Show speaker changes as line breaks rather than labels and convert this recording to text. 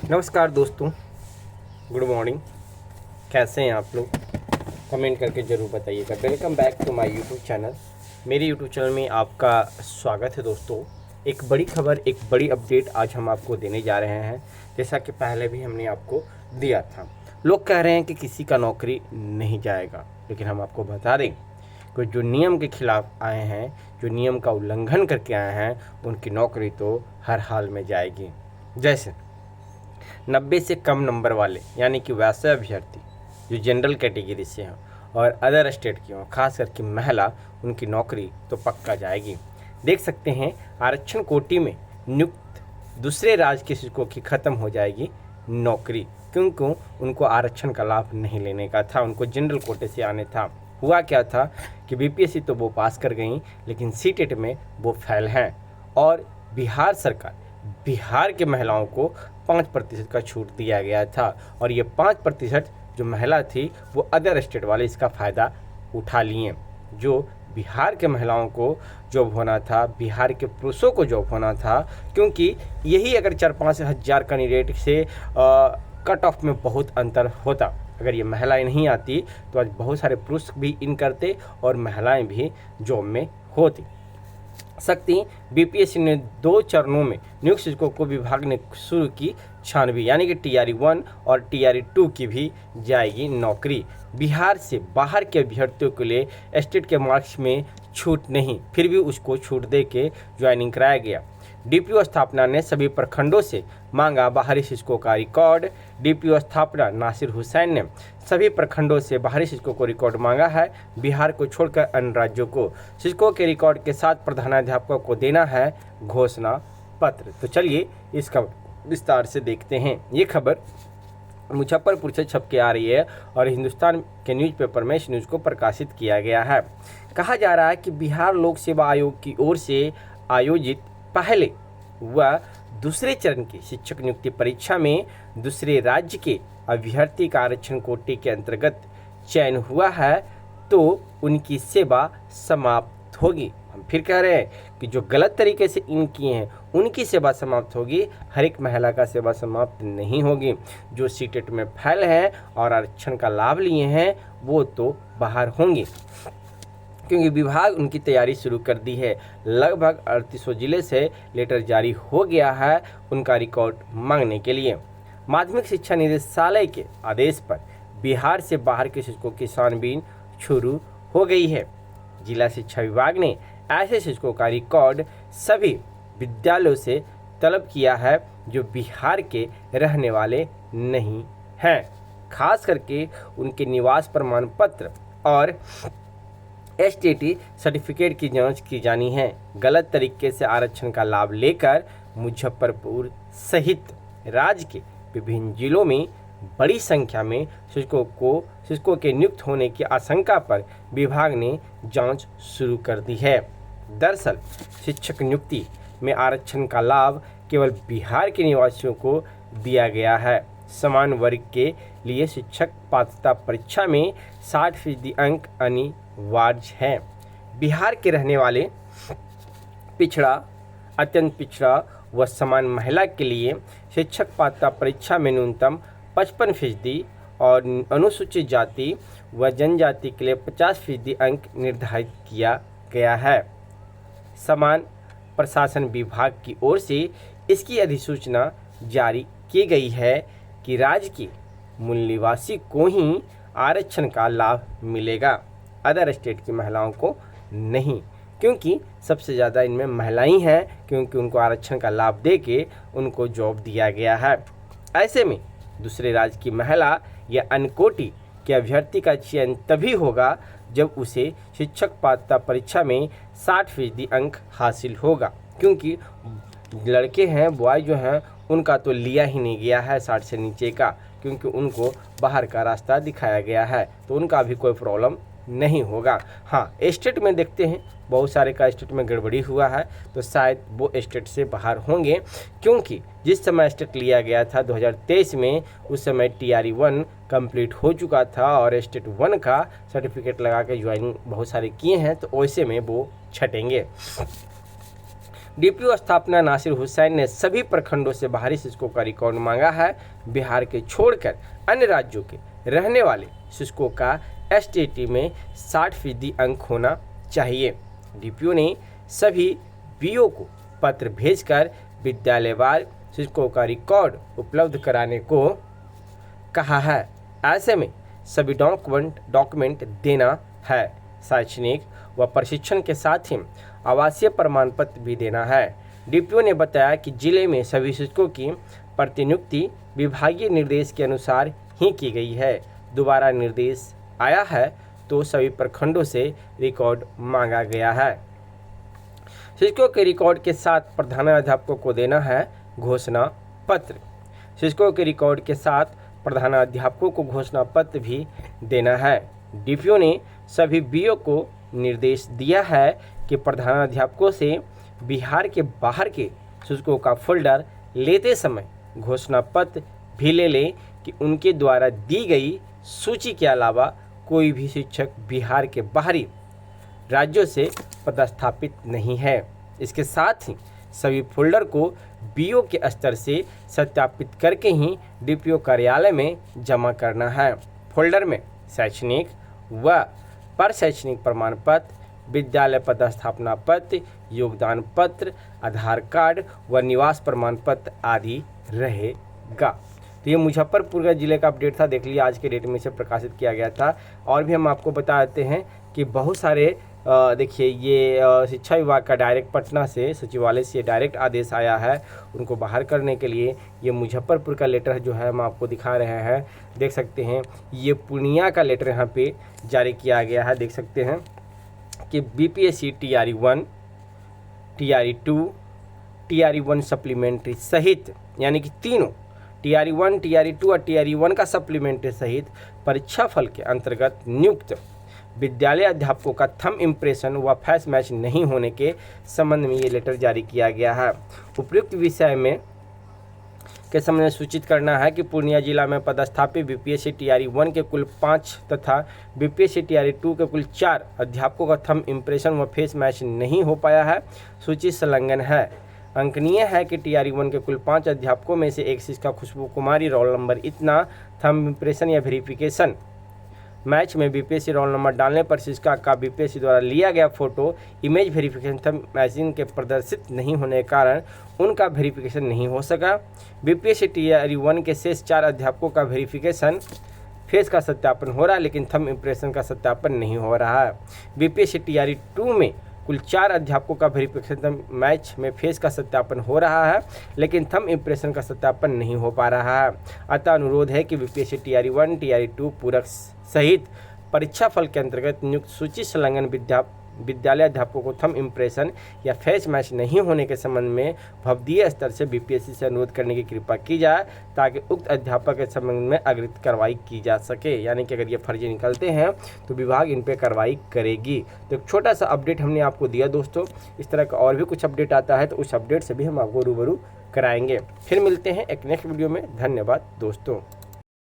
नमस्कार दोस्तों, good morning. कैसे हैं आप लोग? कमेंट करके ज़रूर बताइएगा। Welcome back to my YouTube channel. मेरे यूट्यूब चैनल में आपका स्वागत है दोस्तों। एक बड़ी खबर, एक बड़ी अपडेट आज हम आपको देने जा रहे हैं। जैसा कि पहले भी हमने आपको दिया था। लोग कह रहे हैं कि किसी का नौकरी नहीं जाएगा, लेकिन हम आपको बता दें कि जो नियम के खिलाफ आए हैं, जो नियम का उल्लंघन करके आए हैं, उनकी नौकरी तो हर हाल में जाएगी। जैसे 90 से कम नंबर वाले यानी कि वैसे अभ्यर्थी जो जनरल कैटेगरी से हैं और अदर स्टेट की हों, खास करके महिला, उनकी नौकरी तो पक्का जाएगी। देख सकते हैं आरक्षण कोटि में नियुक्त दूसरे राज्य के शिक्षकों की ख़त्म हो जाएगी नौकरी, क्योंकि उनको आरक्षण का लाभ नहीं लेने का था, उनको जनरल कोटे से आने था। हुआ क्या था कि बीपीएससी तो वो पास कर गई, लेकिन सीटेट में वो फेल हैं। और बिहार सरकार, बिहार के महिलाओं को 5% का छूट दिया गया था, और ये 5% जो महिला थी वो अदर स्टेट वाले इसका फ़ायदा उठा लिए। जो बिहार के महिलाओं को जॉब होना था, बिहार के पुरुषों को जॉब होना था, क्योंकि यही अगर 4-5 हज़ार कैंडिडेट से कट ऑफ में बहुत अंतर होता। अगर ये महिलाएं नहीं आती तो आज बहुत सारे पुरुष भी इन करते और महिलाएं भी जॉब में होती। सकती बीपीएससी ने 2 चरणों में नियुक्त शिक्षकों को विभाग ने शुरू की छानबीन, यानी कि टीआरई 1 और टीआरई 2 की भी जाएगी नौकरी। बिहार से बाहर के अभ्यर्थियों के लिए स्टेट के मार्क्स में छूट नहीं, फिर भी उसको छूट दे के ज्वाइनिंग कराया गया। डीपीओ स्थापना ने सभी प्रखंडों से मांगा बाहरी शिक्षकों का रिकॉर्ड। डीपीओ स्थापना नासिर हुसैन ने सभी प्रखंडों से बाहरी शिक्षकों को रिकॉर्ड मांगा है। बिहार को छोड़कर अन्य राज्यों को शिक्षकों के रिकॉर्ड के साथ प्रधानाध्यापकों को देना है घोषणा पत्र। तो चलिए इसका विस्तार से देखते हैं। ये खबर मुजफ्फरपुर से छप के आ रही है और हिंदुस्तान के न्यूज़पेपर में इस न्यूज़ को प्रकाशित किया गया है। कहा जा रहा है कि बिहार लोक सेवा आयोग की ओर से आयोजित पहले व दूसरे चरण की शिक्षक नियुक्ति परीक्षा में दूसरे राज्य के अभ्यर्थी का आरक्षण कोटे के अंतर्गत चयन हुआ है तो उनकी सेवा समाप्त होगी। हम फिर कह रहे हैं कि जो गलत तरीके से इन किए हैं उनकी सेवा समाप्त होगी, हर एक महिला का सेवा समाप्त नहीं होगी। जो सीटेट में फेल हैं और आरक्षण का लाभ लिए हैं वो तो बाहर होंगे, क्योंकि विभाग उनकी तैयारी शुरू कर दी है। लगभग 3800 जिले से लेटर जारी हो गया है उनका रिकॉर्ड मांगने के लिए। माध्यमिक शिक्षा निदेशालय के आदेश पर बिहार से बाहर के शिक्षकों की छानबीन शुरू हो गई है। जिला शिक्षा विभाग ने ऐसे शिक्षकों का रिकॉर्ड सभी विद्यालयों से तलब किया है जो बिहार के रहने वाले नहीं हैं। खास करके उनके निवास प्रमाण पत्र और एसटीटी सर्टिफिकेट की जांच की जानी है। गलत तरीके से आरक्षण का लाभ लेकर मुजफ्फरपुर सहित राज्य के विभिन्न जिलों में बड़ी संख्या में शिक्षकों के नियुक्त होने की आशंका पर विभाग ने जांच शुरू कर दी है। दरअसल शिक्षक नियुक्ति में आरक्षण का लाभ केवल बिहार के निवासियों को दिया गया है। समान वर्ग के लिए शिक्षक पात्रता परीक्षा में 60% अंक अनिवार्य हैं। बिहार के रहने वाले पिछड़ा, अत्यंत पिछड़ा व समान महिला के लिए शिक्षक पात्रता परीक्षा में न्यूनतम 55% और अनुसूचित जाति व जनजाति के लिए 50% अंक निर्धारित किया गया है। समान प्रशासन विभाग की ओर से इसकी अधिसूचना जारी की गई है कि राज्य के मूल निवासी को ही आरक्षण का लाभ मिलेगा, अदर स्टेट की महिलाओं को नहीं, क्योंकि सबसे ज़्यादा इनमें महिलाएं हैं, क्योंकि उनको आरक्षण का लाभ दे के उनको जॉब दिया गया है। ऐसे में दूसरे राज्य की महिला या अन्य कोटि के अभ्यर्थी का चयन तभी होगा जब उसे शिक्षक पात्रता परीक्षा में 60% अंक हासिल होगा, क्योंकि लड़के हैं, बॉय जो हैं उनका तो लिया ही नहीं गया है 60 से नीचे का, क्योंकि उनको बाहर का रास्ता दिखाया गया है, तो उनका भी कोई प्रॉब्लम नहीं होगा। हाँ, स्टेट में देखते हैं बहुत सारे का स्टेट में गड़बड़ी हुआ है, तो शायद वो स्टेट से बाहर होंगे, क्योंकि जिस समय स्टेट लिया गया था 2023 में, उस समय टीआरई 1 कंप्लीट हो चुका था और स्टेट 1 का सर्टिफिकेट लगा के ज्वाइनिंग बहुत सारे किए हैं, तो वैसे में वो छटेंगे। डीपीओ स्थापना नासिर हुसैन ने सभी प्रखंडों से बाहरी शिक्षकों का रिकॉर्ड मांगा है। बिहार के छोड़कर अन्य राज्यों के रहने वाले शिक्षकों का एसटीईटी में 60% अंक होना चाहिए। डीपीओ ने सभी बीओ को पत्र भेजकर विद्यालयवार शिक्षकों का रिकॉर्ड उपलब्ध कराने को कहा है। ऐसे में सभी डॉक्यूमेंट देना है। शैक्षणिक व प्रशिक्षण के साथ ही आवासीय प्रमाण पत्र भी देना है। डीपीओ ने बताया कि जिले में सभी शिक्षकों की प्रतिनियुक्ति विभागीय निर्देश के अनुसार ही की गई है। दोबारा निर्देश आया है तो सभी प्रखंडों से रिकॉर्ड मांगा गया है। शिक्षकों के रिकॉर्ड के साथ प्रधानाध्यापकों को देना है घोषणा पत्र। शिक्षकों के रिकॉर्ड के साथ प्रधानाध्यापकों को घोषणा पत्र भी देना है। डीपीओ ने सभी बीओ को निर्देश दिया है कि प्रधानाध्यापकों से बिहार के बाहर के शिक्षकों का फोल्डर लेते समय घोषणा पत्र भी ले लें कि उनके द्वारा दी गई सूची के अलावा कोई भी शिक्षक बिहार के बाहरी राज्यों से पदस्थापित नहीं है। इसके साथ ही सभी फोल्डर को बीओ के स्तर से सत्यापित करके ही डीपीओ कार्यालय में जमा करना है। फोल्डर में शैक्षणिक व प्रशैक्षणिक प्रमाण पत्र, विद्यालय पदस्थापना पत्र, योगदान पत्र, आधार कार्ड व निवास प्रमाण पत्र आदि रहेगा। तो ये मुजफ्फरपुर का जिले का अपडेट था। देख लिया आज के डेट में इसे प्रकाशित किया गया था। और भी हम आपको बता देते हैं कि बहुत सारे देखिए ये शिक्षा विभाग का डायरेक्ट पटना से सचिवालय से डायरेक्ट आदेश आया है उनको बाहर करने के लिए। ये मुजफ्फरपुर का लेटर जो है हम आपको दिखा रहे हैं, देख सकते हैं। ये पूर्णिया का लेटर यहाँ पे जारी किया गया है, देख सकते हैं कि BPSC TRE 1, TRE 2, TRE 1 supplementary सहित, यानी कि तीनों TRE 1, TRE 2 और TRE 1 का सप्लीमेंट्री सहित परीक्षा फल के अंतर्गत नियुक्त विद्यालय अध्यापकों का थंब इम्प्रेशन व फेस मैच नहीं होने के संबंध में ये लेटर जारी किया गया है। उपर्युक्त विषय में के संबंध में सूचित करना है कि पूर्णिया जिला में पदस्थापित बीपीएससी TRE 1 के कुल 5 तथा बीपीएससी TRE 2 के कुल 4 अध्यापकों का थंब इम्प्रेशन व फेस मैच नहीं हो पाया है। सूची संलग्न है। अंकनीय है कि TRE 1 के कुल 5 अध्यापकों में से एक शिक्षिका खुशबू कुमारी रोल नंबर इतना थंब इम्प्रेशन या वेरिफिकेशन मैच में बीपीएससी रोल नंबर डालने पर शिक्षिका का बीपीएससी द्वारा लिया गया photo image verification thumb matching के प्रदर्शित नहीं होने के कारण उनका वेरिफिकेशन नहीं हो सका। बीपीएससी TRE 1 के शेष 4 अध्यापकों का वेरिफिकेशन फेस का सत्यापन हो रहा है लेकिन थंब इम्प्रेशन का सत्यापन नहीं हो रहा है। बीपीएससी TRE 2 में कुल 4 अध्यापकों का वेरिफिकेशन मैच में फेस का सत्यापन हो रहा है लेकिन थंब इम्प्रेशन का सत्यापन नहीं हो पा रहा है। अतः अनुरोध है कि बीपीएससी TRE 1, TRE 2 पूरक सहित परीक्षा फल के अंतर्गत नियुक्त सूची संलग्न विद्यालय अध्यापकों को थंब इम्प्रेशन या फेस मैच नहीं होने के संबंध में भवदीय स्तर से बीपीएससी से अनुरोध करने की कृपा की जाए ताकि उक्त अध्यापक के संबंध में अग्रिम कार्रवाई की जा सके। यानी कि अगर ये फर्जी निकलते हैं तो विभाग इन पर कार्रवाई करेगी। तो एक छोटा सा अपडेट हमने आपको दिया दोस्तों। इस तरह का और भी कुछ अपडेट आता है तो उस अपडेट से भी हम आपको रूबरू कराएंगे। फिर मिलते हैं एक नेक्स्ट वीडियो में। धन्यवाद दोस्तों।